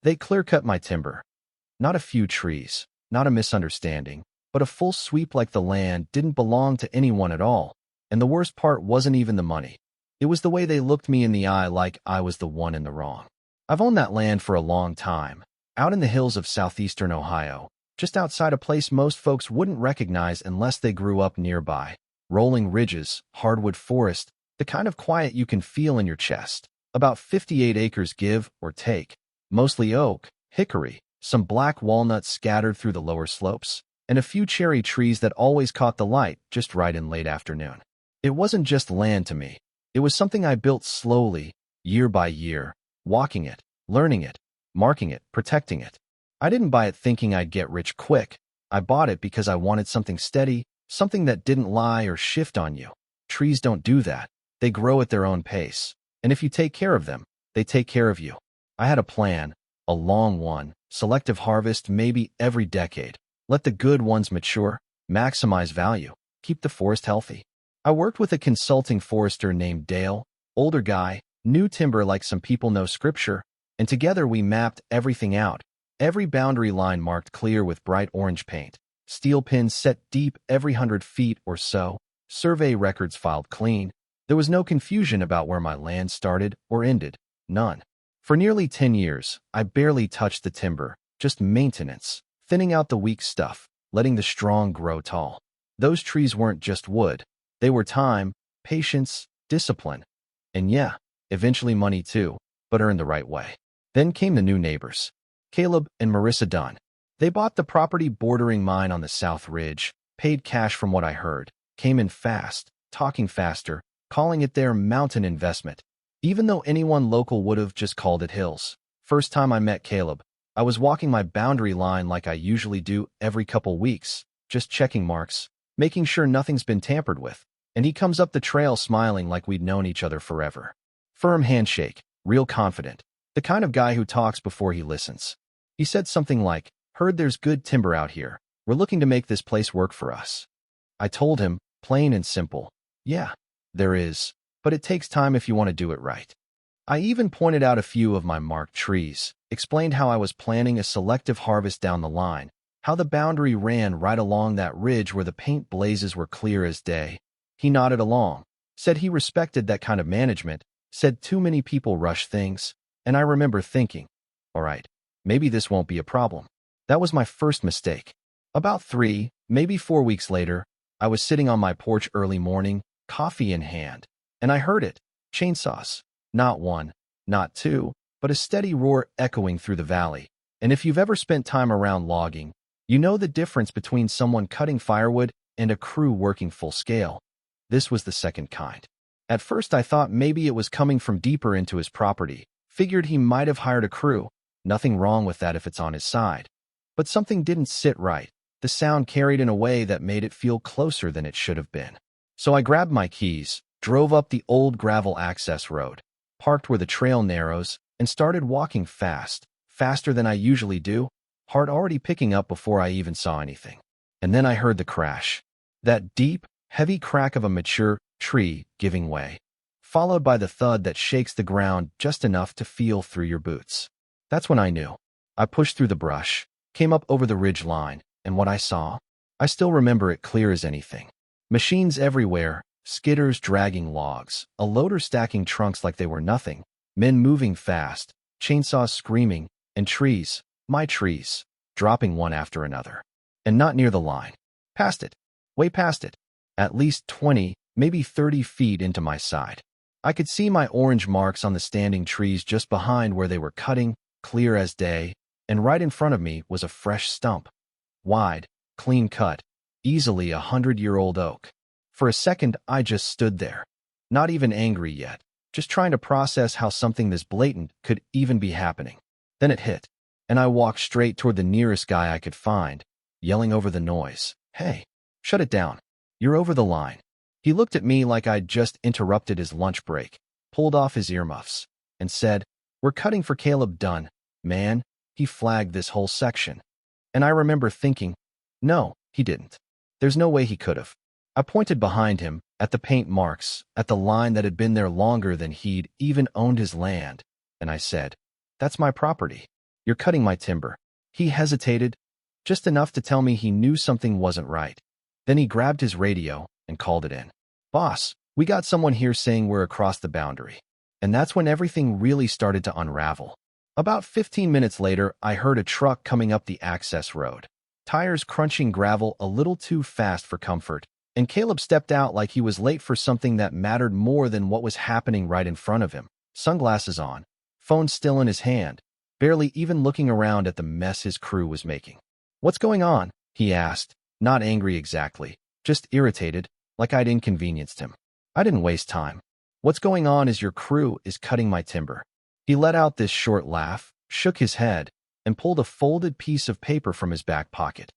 They clear-cut my timber. Not a few trees, not a misunderstanding, but a full sweep like the land didn't belong to anyone at all. And the worst part wasn't even the money. It was the way they looked me in the eye like I was the one in the wrong. I've owned that land for a long time, out in the hills of southeastern Ohio, just outside a place most folks wouldn't recognize unless they grew up nearby. Rolling ridges, hardwood forest, the kind of quiet you can feel in your chest. About 58 acres give or take, mostly oak, hickory, some black walnuts scattered through the lower slopes, and a few cherry trees that always caught the light just right in late afternoon. It wasn't just land to me. It was something I built slowly, year by year, walking it, learning it, marking it, protecting it. I didn't buy it thinking I'd get rich quick. I bought it because I wanted something steady, something that didn't lie or shift on you. Trees don't do that. They grow at their own pace. And if you take care of them, they take care of you. I had a plan, a long one, selective harvest maybe every decade. Let the good ones mature, maximize value, keep the forest healthy. I worked with a consulting forester named Dale, older guy, knew timber like some people know scripture, and together we mapped everything out. Every boundary line marked clear with bright orange paint, steel pins set deep every 100 feet or so, survey records filed clean. There was no confusion about where my land started or ended, none. For nearly 10 years, I barely touched the timber, just maintenance, thinning out the weak stuff, letting the strong grow tall. Those trees weren't just wood. They were time, patience, discipline, and yeah, eventually money too, but earned the right way. Then came the new neighbors, Caleb and Marissa Dunn. They bought the property bordering mine on the South Ridge, paid cash from what I heard, came in fast, talking faster, calling it their mountain investment, even though anyone local would have just called it hills. First time I met Caleb, I was walking my boundary line like I usually do every couple weeks, just checking marks, making sure nothing's been tampered with, and he comes up the trail smiling like we'd known each other forever. Firm handshake, real confident, the kind of guy who talks before he listens. He said something like, "Heard there's good timber out here. We're looking to make this place work for us." I told him, plain and simple, "Yeah, there is, but it takes time if you want to do it right." I even pointed out a few of my marked trees, explained how I was planning a selective harvest down the line, how the boundary ran right along that ridge where the paint blazes were clear as day. He nodded along, said he respected that kind of management, said too many people rush things, and I remember thinking, all right, maybe this won't be a problem. That was my first mistake. About 3, maybe 4 weeks later, I was sitting on my porch early morning, coffee in hand, and I heard it, chainsaws. Not one, not two, but a steady roar echoing through the valley. And if you've ever spent time around logging, you know the difference between someone cutting firewood and a crew working full scale. This was the second kind. At first I thought maybe it was coming from deeper into his property, figured he might have hired a crew, nothing wrong with that if it's on his side. But something didn't sit right. The sound carried in a way that made it feel closer than it should have been. So I grabbed my keys, drove up the old gravel access road, parked where the trail narrows, and started walking fast, faster than I usually do, heart already picking up before I even saw anything. And then I heard the crash. That deep, heavy crack of a mature tree giving way, followed by the thud that shakes the ground just enough to feel through your boots. That's when I knew. I pushed through the brush, came up over the ridge line, and what I saw, I still remember it clear as anything. Machines everywhere, skidders dragging logs, a loader stacking trunks like they were nothing, men moving fast, chainsaws screaming, and trees, my trees, dropping one after another. And not near the line. Past it. Way past it. At least 20, maybe 30 feet into my side. I could see my orange marks on the standing trees just behind where they were cutting, clear as day, and right in front of me was a fresh stump. Wide, clean cut, easily 100-year-old oak. For a second, I just stood there. Not even angry yet, just trying to process how something this blatant could even be happening. Then it hit, and I walked straight toward the nearest guy I could find, yelling over the noise, "Hey, shut it down. You're over the line." He looked at me like I'd just interrupted his lunch break, pulled off his earmuffs, and said, "We're cutting for Caleb Dunn, man. He flagged this whole section." And I remember thinking, no, he didn't. There's no way he could have. I pointed behind him, at the paint marks, at the line that had been there longer than he'd even owned his land, and I said, "That's my property. You're cutting my timber. He hesitated, just enough to tell me he knew something wasn't right. Then he grabbed his radio and called it in. Boss, we got someone here saying we're across the boundary. And that's when everything really started to unravel. About 15 minutes later, I heard a truck coming up the access road. Tires crunching gravel a little too fast for comfort, and Caleb stepped out like he was late for something that mattered more than what was happening right in front of him. Sunglasses on, phone still in his hand, barely even looking around at the mess his crew was making. What's going on? He asked, not angry exactly, just irritated, like I'd inconvenienced him. I didn't waste time. What's going on is your crew is cutting my timber. He let out this short laugh, shook his head, and pulled a folded piece of paper from his back pocket.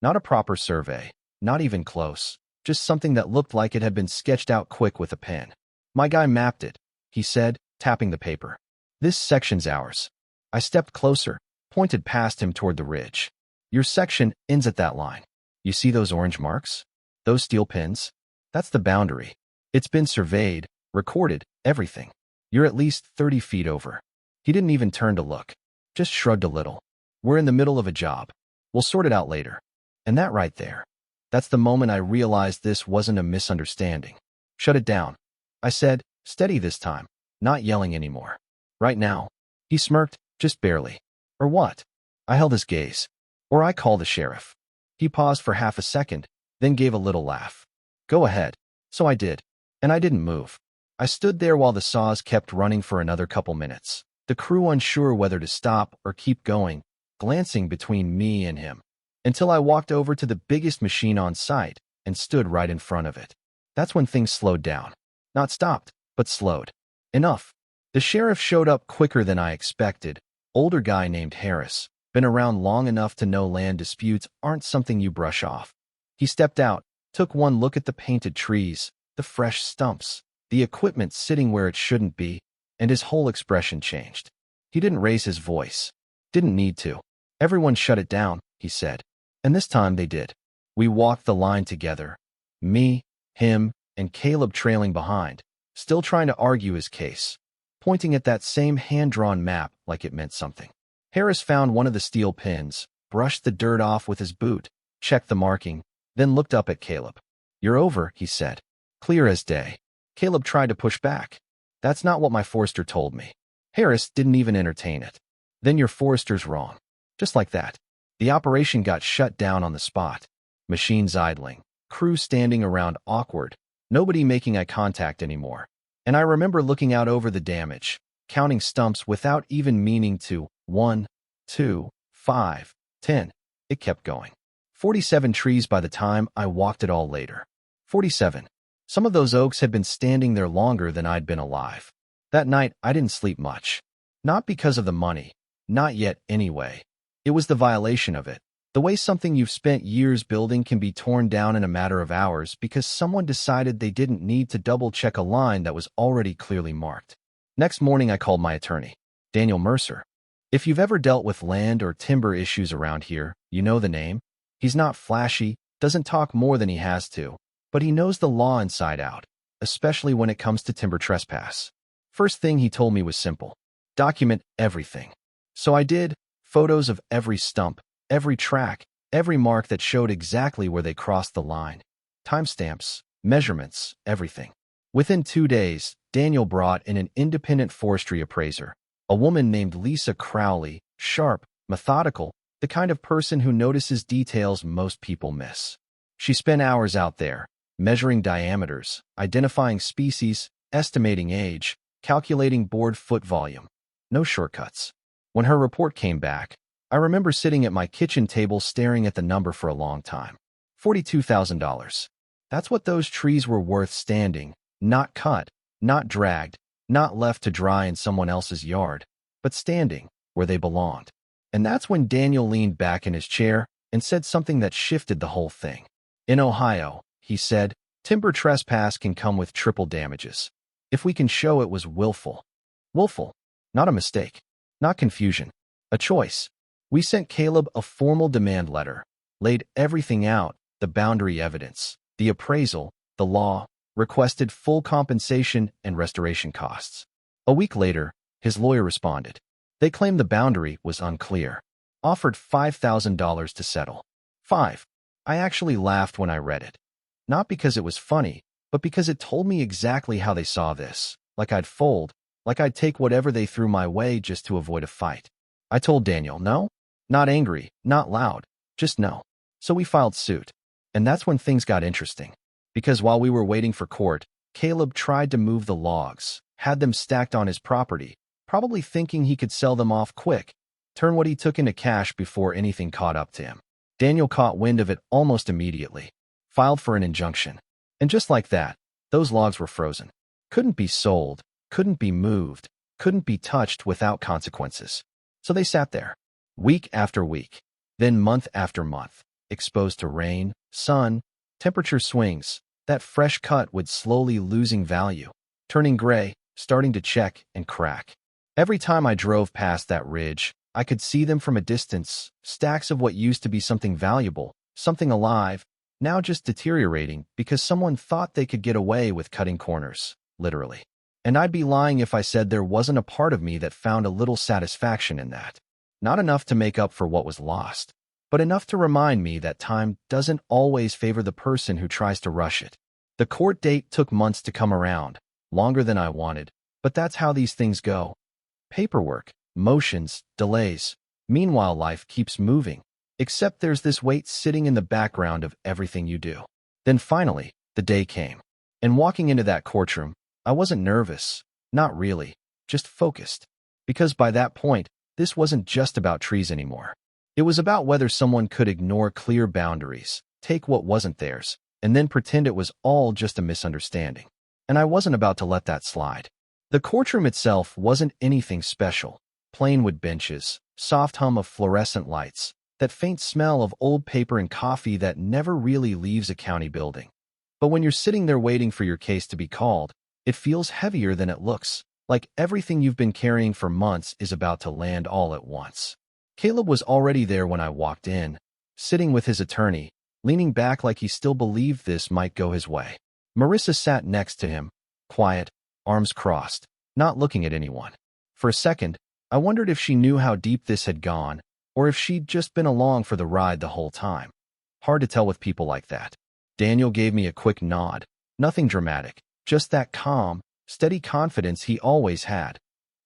Not a proper survey, not even close, just something that looked like it had been sketched out quick with a pen. My guy mapped it, he said, tapping the paper. This section's ours. I stepped closer, pointed past him toward the ridge. Your section ends at that line. You see those orange marks? Those steel pins? That's the boundary. It's been surveyed, recorded, everything. You're at least 30 feet over. He didn't even turn to look, just shrugged a little. We're in the middle of a job. We'll sort it out later. And that right there. That's the moment I realized this wasn't a misunderstanding. Shut it down. I said, steady this time, not yelling anymore. Right now. He smirked, just barely. Or what? I held his gaze. Or I call the sheriff. He paused for half a second, then gave a little laugh. Go ahead. So I did. And I didn't move. I stood there while the saws kept running for another couple minutes, the crew unsure whether to stop or keep going, glancing between me and him, until I walked over to the biggest machine on site and stood right in front of it. That's when things slowed down. Not stopped, but slowed. Enough. The sheriff showed up quicker than I expected. Older guy named Harris, been around long enough to know land disputes aren't something you brush off. He stepped out, took one look at the painted trees, the fresh stumps, the equipment sitting where it shouldn't be, and his whole expression changed. He didn't raise his voice. Didn't need to. Everyone shut it down, he said. And this time they did. We walked the line together. Me, him, and Caleb trailing behind, still trying to argue his case, pointing at that same hand-drawn map like it meant something. Harris found one of the steel pins, brushed the dirt off with his boot, checked the marking, then looked up at Caleb. You're over, he said. Clear as day. Caleb tried to push back. That's not what my forester told me. Harris didn't even entertain it. Then your forester's wrong. Just like that. The operation got shut down on the spot. Machines idling, crew standing around awkward, nobody making eye contact anymore. And I remember looking out over the damage, counting stumps without even meaning to. 1, 2, 5, 10. It kept going. 47 trees by the time I walked it all later. 47. Some of those oaks had been standing there longer than I'd been alive. That night, I didn't sleep much. Not because of the money. Not yet, anyway. It was the violation of it. The way something you've spent years building can be torn down in a matter of hours because someone decided they didn't need to double-check a line that was already clearly marked. Next morning, I called my attorney, Daniel Mercer. If you've ever dealt with land or timber issues around here, you know the name. He's not flashy, doesn't talk more than he has to, but he knows the law inside out, especially when it comes to timber trespass. First thing he told me was simple. Document everything. So I did. Photos of every stump, every track, every mark that showed exactly where they crossed the line. Timestamps, measurements, everything. Within 2 days, Daniel brought in an independent forestry appraiser, a woman named Lisa Crowley, sharp, methodical, the kind of person who notices details most people miss. She spent hours out there, measuring diameters, identifying species, estimating age, calculating board foot volume. No shortcuts. When her report came back, I remember sitting at my kitchen table staring at the number for a long time. $42,000. That's what those trees were worth standing, not cut, not dragged, not left to dry in someone else's yard, but standing where they belonged. And that's when Daniel leaned back in his chair and said something that shifted the whole thing. In Ohio, he said, timber trespass can come with triple damages. If we can show it was willful. Willful, not a mistake, not confusion, a choice. We sent Caleb a formal demand letter, laid everything out, the boundary evidence, the appraisal, the law, requested full compensation and restoration costs. A week later, his lawyer responded. They claimed the boundary was unclear. Offered $5,000 to settle. 5. I actually laughed when I read it. Not because it was funny, but because it told me exactly how they saw this. Like I'd fold, like I'd take whatever they threw my way just to avoid a fight. I told Daniel, no. Not angry, not loud, just no. So we filed suit. And that's when things got interesting. Because while we were waiting for court, Caleb tried to move the logs, had them stacked on his property, probably thinking he could sell them off quick, turn what he took into cash before anything caught up to him. Daniel caught wind of it almost immediately, filed for an injunction. And just like that, those logs were frozen. Couldn't be sold, couldn't be moved, couldn't be touched without consequences. So they sat there, week after week, then month after month, exposed to rain, sun, temperature swings. That fresh cut would slowly losing value, turning gray, starting to check and crack. Every time I drove past that ridge, I could see them from a distance, stacks of what used to be something valuable, something alive, now just deteriorating because someone thought they could get away with cutting corners, literally. And I'd be lying if I said there wasn't a part of me that found a little satisfaction in that. Not enough to make up for what was lost, but enough to remind me that time doesn't always favor the person who tries to rush it. The court date took months to come around, longer than I wanted, but that's how these things go. Paperwork, motions, delays. Meanwhile, life keeps moving, except there's this weight sitting in the background of everything you do. Then finally, the day came. And walking into that courtroom, I wasn't nervous, not really, just focused. Because by that point, this wasn't just about trees anymore. It was about whether someone could ignore clear boundaries, take what wasn't theirs, and then pretend it was all just a misunderstanding. And I wasn't about to let that slide. The courtroom itself wasn't anything special. Plain wood benches, soft hum of fluorescent lights, that faint smell of old paper and coffee that never really leaves a county building. But when you're sitting there waiting for your case to be called, it feels heavier than it looks, like everything you've been carrying for months is about to land all at once. Caleb was already there when I walked in, sitting with his attorney, leaning back like he still believed this might go his way. Marissa sat next to him, quiet, arms crossed, not looking at anyone. For a second, I wondered if she knew how deep this had gone, or if she'd just been along for the ride the whole time. Hard to tell with people like that. Daniel gave me a quick nod, nothing dramatic, just that calm, steady confidence he always had.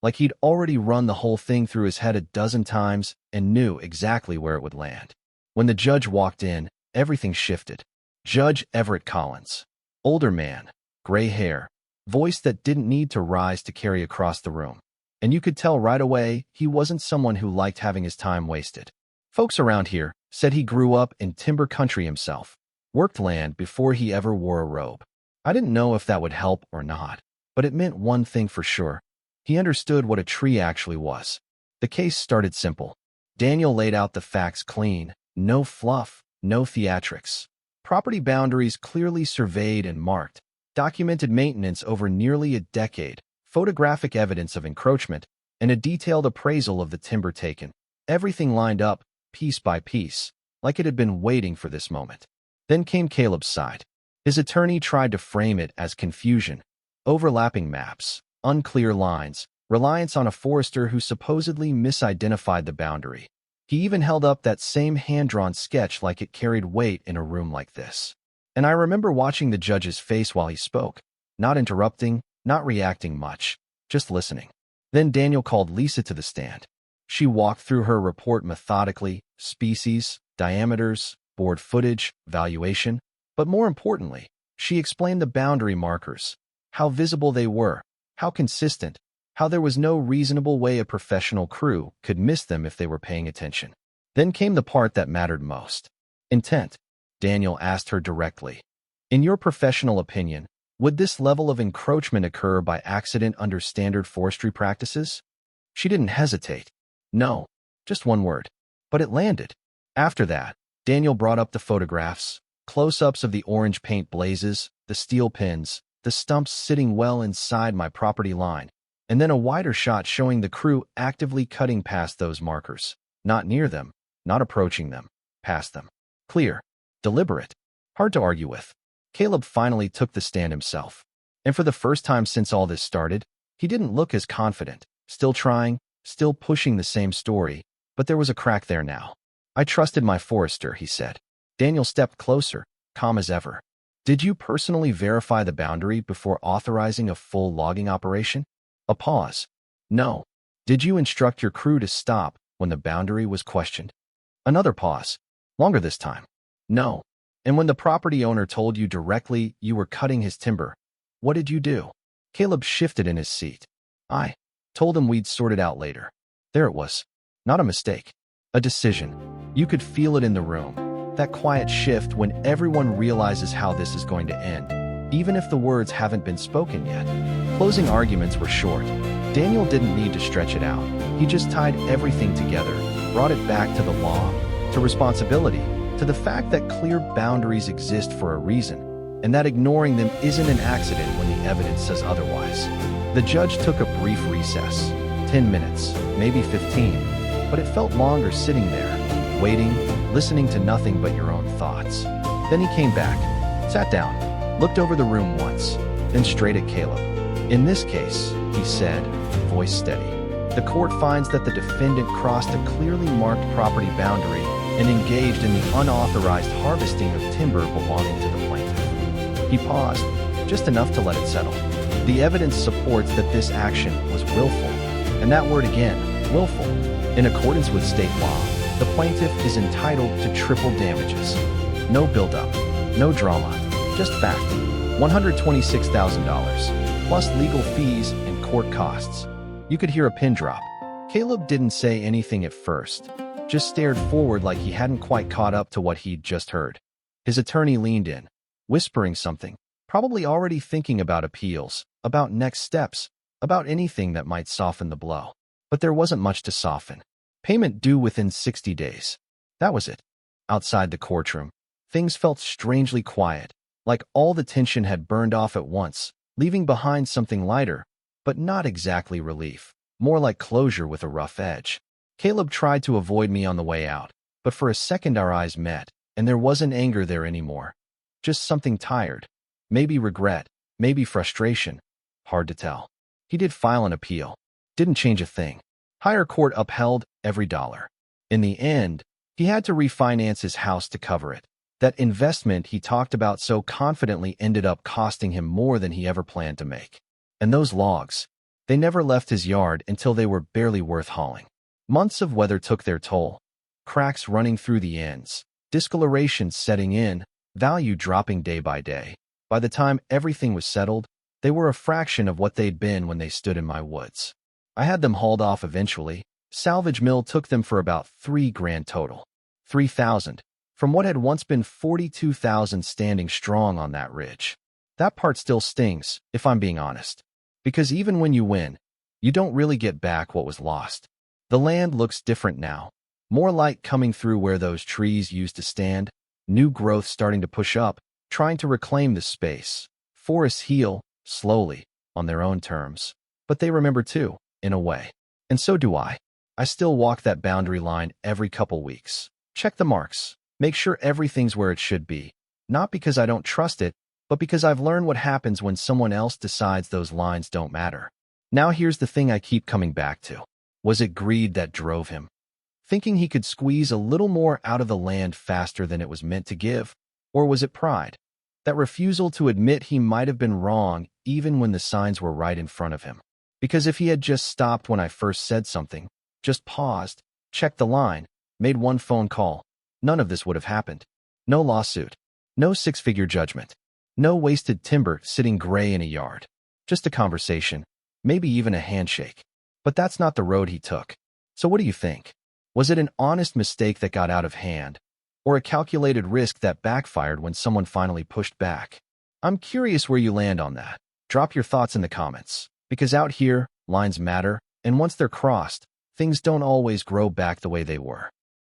Like he'd already run the whole thing through his head a dozen times and knew exactly where it would land. When the judge walked in, everything shifted. Judge Everett Collins. Older man, gray hair, voice that didn't need to rise to carry across the room. And you could tell right away he wasn't someone who liked having his time wasted. Folks around here said he grew up in timber country himself, worked land before he ever wore a robe. I didn't know if that would help or not, but it meant one thing for sure. He understood what a tree actually was. The case started simple. Daniel laid out the facts clean, no fluff, no theatrics. Property boundaries clearly surveyed and marked, documented maintenance over nearly a decade, photographic evidence of encroachment, and a detailed appraisal of the timber taken. Everything lined up, piece by piece, like it had been waiting for this moment. Then came Caleb's side. His attorney tried to frame it as confusion, overlapping maps, unclear lines, reliance on a forester who supposedly misidentified the boundary. He even held up that same hand-drawn sketch like it carried weight in a room like this. And I remember watching the judge's face while he spoke, not interrupting, not reacting much, just listening. Then Daniel called Lisa to the stand. She walked through her report methodically, species, diameters, board footage, valuation, but more importantly, she explained the boundary markers, how visible they were, how consistent, how there was no reasonable way a professional crew could miss them if they were paying attention. Then came the part that mattered most. Intent. Daniel asked her directly. In your professional opinion, would this level of encroachment occur by accident under standard forestry practices? She didn't hesitate. No, just one word. But it landed. After that, Daniel brought up the photographs, close-ups of the orange paint blazes, the steel pins, the stumps sitting well inside my property line, and then a wider shot showing the crew actively cutting past those markers, not near them, not approaching them, past them. Clear, deliberate, hard to argue with. Caleb finally took the stand himself. And for the first time since all this started, he didn't look as confident, still trying, still pushing the same story, but there was a crack there now. I trusted my forester, he said. Daniel stepped closer, calm as ever. Did you personally verify the boundary before authorizing a full logging operation? A pause. No. Did you instruct your crew to stop when the boundary was questioned? Another pause. Longer this time. No. And when the property owner told you directly you were cutting his timber, what did you do? Caleb shifted in his seat. I told him we'd sort it out later. There it was. Not a mistake. A decision. You could feel it in the room. That quiet shift when everyone realizes how this is going to end, even if the words haven't been spoken yet. Closing arguments were short. Daniel didn't need to stretch it out. He just tied everything together, brought it back to the law, to responsibility, to the fact that clear boundaries exist for a reason, and that ignoring them isn't an accident when the evidence says otherwise. The judge took a brief recess. 10 minutes, maybe 15, but it felt longer sitting there, waiting, listening to nothing but your own thoughts. Then he came back, sat down, looked over the room once, then straight at Caleb. In this case, he said, voice steady, the court finds that the defendant crossed a clearly marked property boundary and engaged in the unauthorized harvesting of timber belonging to the plaintiff. He paused, just enough to let it settle. The evidence supports that this action was willful, and that word again, willful. In accordance with state law, the plaintiff is entitled to triple damages. No buildup, no drama, just fact. $126,000, plus legal fees and court costs. You could hear a pin drop. Caleb didn't say anything at first, just stared forward like he hadn't quite caught up to what he'd just heard. His attorney leaned in, whispering something, probably already thinking about appeals, about next steps, about anything that might soften the blow. But there wasn't much to soften. Payment due within 60 days. That was it. Outside the courtroom, things felt strangely quiet, like all the tension had burned off at once, leaving behind something lighter, but not exactly relief, more like closure with a rough edge. Caleb tried to avoid me on the way out, but for a second our eyes met, and there wasn't anger there anymore. Just something tired. Maybe regret, maybe frustration. Hard to tell. He did file an appeal. Didn't change a thing. Higher court upheld every dollar. In the end, he had to refinance his house to cover it. That investment he talked about so confidently ended up costing him more than he ever planned to make. And those logs, they never left his yard until they were barely worth hauling. Months of weather took their toll. Cracks running through the ends, discoloration setting in, value dropping day by day. By the time everything was settled, they were a fraction of what they'd been when they stood in my woods. I had them hauled off eventually. Salvage mill took them for about $3,000 total. $3,000 from what had once been $42,000 standing strong on that ridge. That part still stings, if I'm being honest. Because even when you win, you don't really get back what was lost. The land looks different now. More light coming through where those trees used to stand. New growth starting to push up, trying to reclaim the space. Forests heal, slowly, on their own terms. But they remember too, in a way. And so do I. I still walk that boundary line every couple weeks. Check the marks. Make sure everything's where it should be. Not because I don't trust it, but because I've learned what happens when someone else decides those lines don't matter. Now here's the thing I keep coming back to. Was it greed that drove him? Thinking he could squeeze a little more out of the land faster than it was meant to give? Or was it pride? That refusal to admit he might have been wrong even when the signs were right in front of him. Because if he had just stopped when I first said something, just paused, checked the line, made one phone call, none of this would have happened. No lawsuit. No six-figure judgment. No wasted timber sitting gray in a yard. Just a conversation. Maybe even a handshake. But that's not the road he took. So what do you think? Was it an honest mistake that got out of hand? Or a calculated risk that backfired when someone finally pushed back? I'm curious where you land on that. Drop your thoughts in the comments. Because out here, lines matter, and once they're crossed, things don't always grow back the way they were.